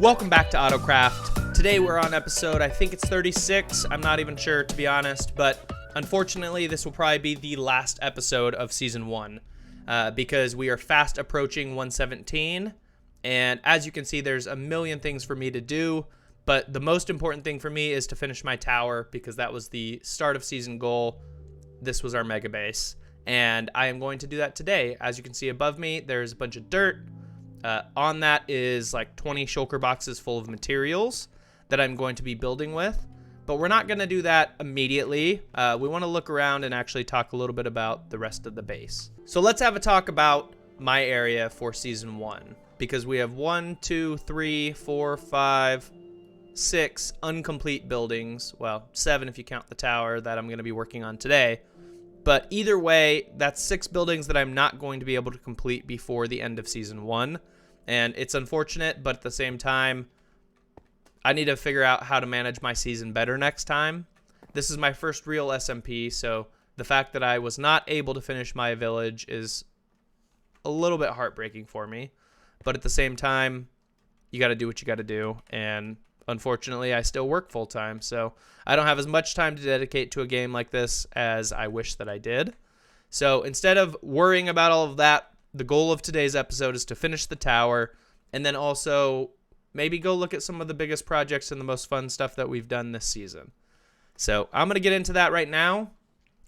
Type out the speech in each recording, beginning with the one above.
Welcome back to AutoCraft. Today we're on episode, I think it's 36. I'm not even sure, to be honest, but unfortunately this will probably be the last episode of Season 1 because we are fast approaching 117, and as you can see, there's a million things for me to do, but the most important thing for me is to finish my tower because that was the start of season goal. This was our mega base, and I am going to do that today. As you can see above me, there's a bunch of dirt. On that is like 20 shulker boxes full of materials that I'm going to be building with, but we're not going to do that immediately. We want to look around and actually talk a little bit about the rest of the base. So let's have a talk about my area for season 1, because we have 1, 2, 3, 4, 5, 6 incomplete buildings. Well, 7 if you count the tower that I'm going to be working on today. But either way, that's 6 buildings that I'm not going to be able to complete before the end of season 1. And it's unfortunate, but at the same time, I need to figure out how to manage my season better next time. This is my first real SMP, so the fact that I was not able to finish my village is a little bit heartbreaking for me. But at the same time, you got to do what you got to do. And unfortunately, I still work full-time, so I don't have as much time to dedicate to a game like this as I wish that I did. So instead of worrying about all of that, the goal of today's episode is to finish the tower and then also maybe go look at some of the biggest projects and the most fun stuff that we've done this season. So I'm going to get into that right now.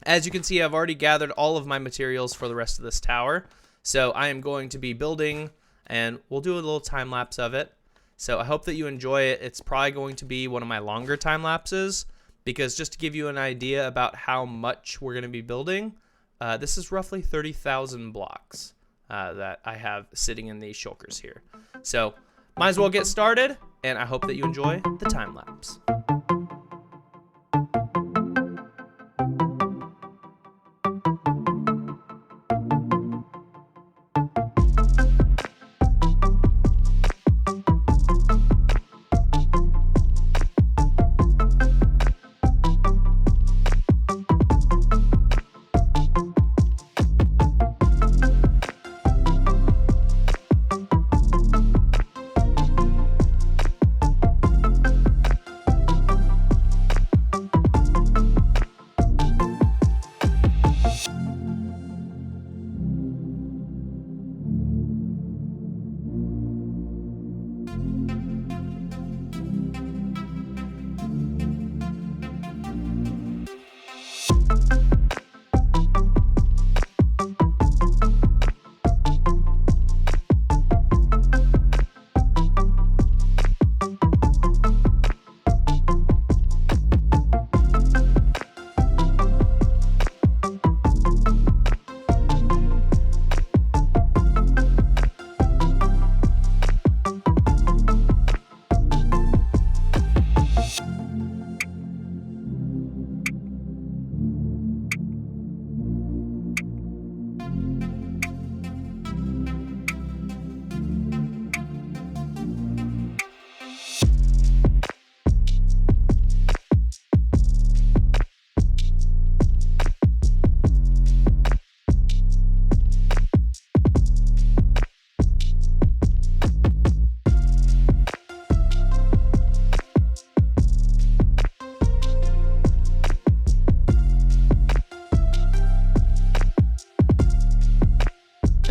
As you can see, I've already gathered all of my materials for the rest of this tower. So I am going to be building, and we'll do a little time lapse of it. So I hope that you enjoy it. It's probably going to be one of my longer time lapses because just to give you an idea about how much we're going to be building, this is roughly 30,000 blocks that I have sitting in these shulkers here. So might as well get started, and I hope that you enjoy the time lapse.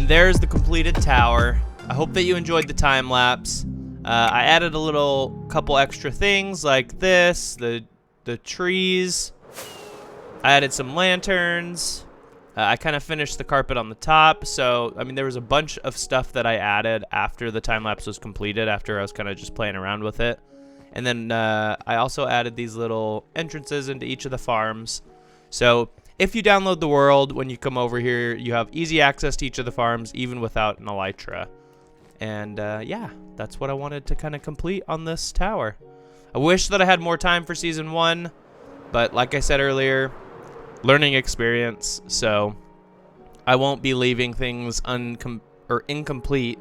There's the completed tower. I hope that you enjoyed the time lapse. I added a couple extra things like this, the trees. I added some lanterns. I kind of finished the carpet on the top. So, I mean, there was a bunch of stuff that I added after the time lapse was completed, after I was kind of just playing around with it. And then I also added these little entrances into each of the farms. So if you download the world, when you come over here, you have easy access to each of the farms, even without an elytra. And yeah, that's what I wanted to kind of complete on this tower. I wish that I had more time for season 1, but like I said earlier, learning experience. So I won't be leaving things incomplete.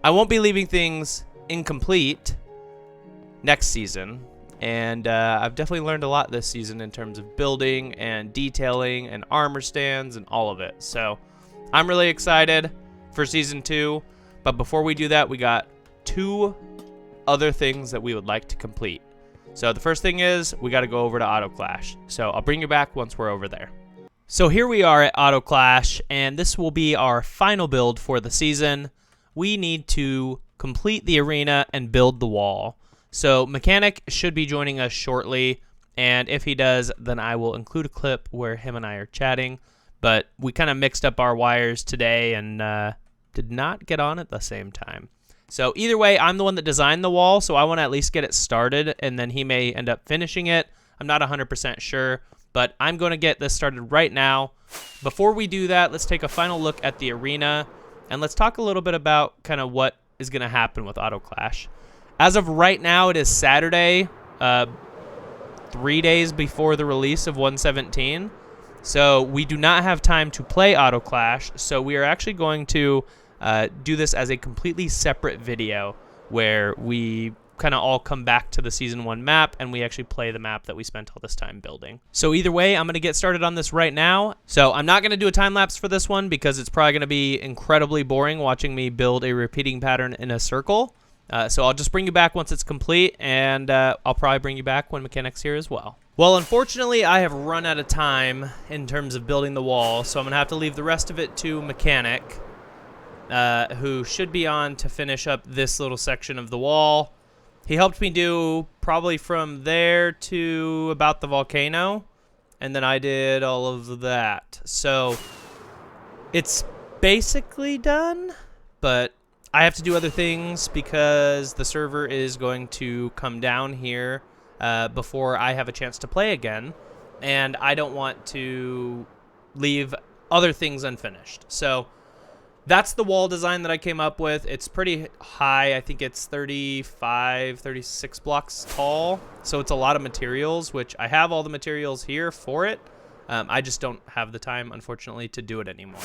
I won't be leaving things incomplete next season. And I've definitely learned a lot this season in terms of building and detailing and armor stands and all of it. So I'm really excited for season 2. But before we do that, we got 2 other things that we would like to complete. So the first thing is we got to go over to AutoClash. So I'll bring you back once we're over there. So here we are at AutoClash, and this will be our final build for the season. We need to complete the arena and build the wall. So Mechanic should be joining us shortly, and if he does, then I will include a clip where him and I are chatting. But we kind of mixed up our wires today and did not get on at the same time. So either way, I'm the one that designed the wall, so I want to at least get it started, and then he may end up finishing it. I'm not 100% sure, but I'm going to get this started right now. Before we do that, let's take a final look at the arena, and let's talk a little bit about kind of what is going to happen with AutoClash. As of right now, it is Saturday, 3 days before the release of 1.17, so we do not have time to play AutoClash, so we are actually going to do this as a completely separate video where we kind of all come back to the Season 1 map and we actually play the map that we spent all this time building. So either way, I'm going to get started on this right now. So I'm not going to do a time lapse for this one because it's probably going to be incredibly boring watching me build a repeating pattern in a circle. So I'll just bring you back once it's complete, and I'll probably bring you back when Mechanic's here as well. Well, unfortunately, I have run out of time in terms of building the wall, so I'm going to have to leave the rest of it to Mechanic, who should be on to finish up this little section of the wall. He helped me do probably from there to about the volcano, and then I did all of that. So it's basically done, but I have to do other things because the server is going to come down here before I have a chance to play again, and I don't want to leave other things unfinished. So that's the wall design that I came up with. It's pretty high. I think it's 35, 36 blocks tall. So it's a lot of materials, which I have all the materials here for it. I just don't have the time, unfortunately, to do it anymore.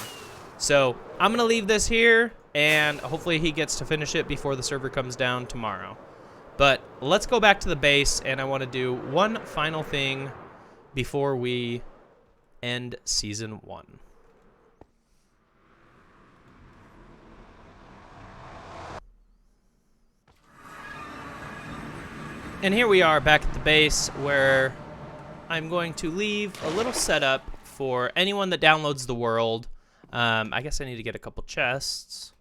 So I'm going to leave this here, and hopefully he gets to finish it before the server comes down tomorrow. But let's go back to the base, and I want to do one final thing before we end Season 1. And here we are back at the base where I'm going to leave a little setup for anyone that downloads the world. I guess I need to get a couple chests.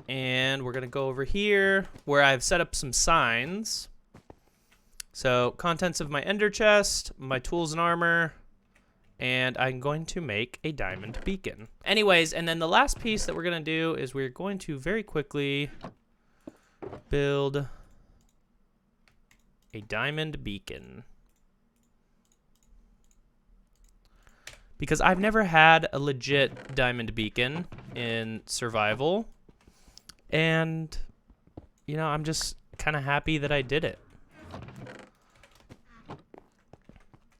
And we're going to go over here where I've set up some signs. So contents of my ender chest, my tools and armor, and I'm going to make a diamond beacon. Anyways, and then the last piece that we're going to do is we're going to very quickly build a diamond beacon. Because I've never had a legit diamond beacon in survival. And, you know, I'm just kind of happy that I did it.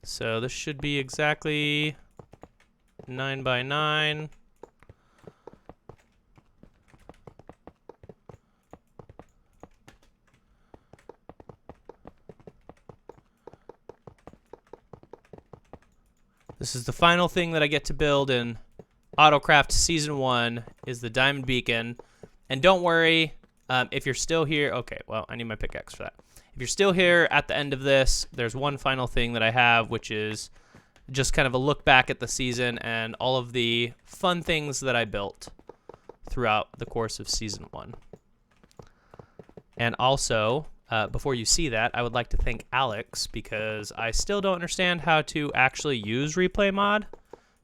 So this should be exactly 9 by 9. This is the final thing that I get to build in AutoCraft Season 1 is the diamond beacon. And don't worry, if you're still here, okay, well, I need my pickaxe for that. If you're still here at the end of this, there's one final thing that I have, which is just kind of a look back at the season and all of the fun things that I built throughout the course of Season 1. And also, before you see that, I would like to thank Alex because I still don't understand how to actually use ReplayMod.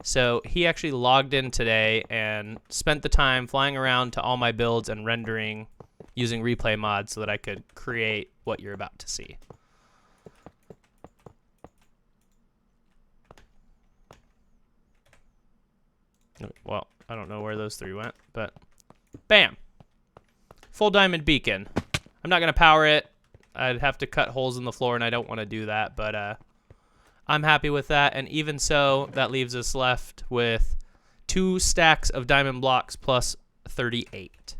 So he actually logged in today and spent the time flying around to all my builds and rendering using ReplayMod so that I could create what you're about to see. Well, I don't know where those 3 went, but bam! Full diamond beacon. I'm not going to power it. I'd have to cut holes in the floor, and I don't want to do that, but I'm happy with that. And even so, that leaves us left with 2 stacks of diamond blocks plus 38.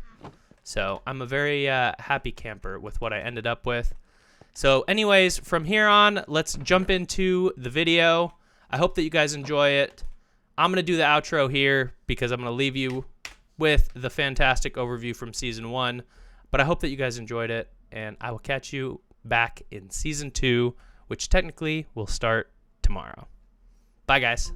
So I'm a very happy camper with what I ended up with. So anyways, from here on, let's jump into the video. I hope that you guys enjoy it. I'm going to do the outro here because I'm going to leave you with the fantastic overview from Season 1. But I hope that you guys enjoyed it, and I will catch you back in Season 2, which technically will start tomorrow. Bye, guys.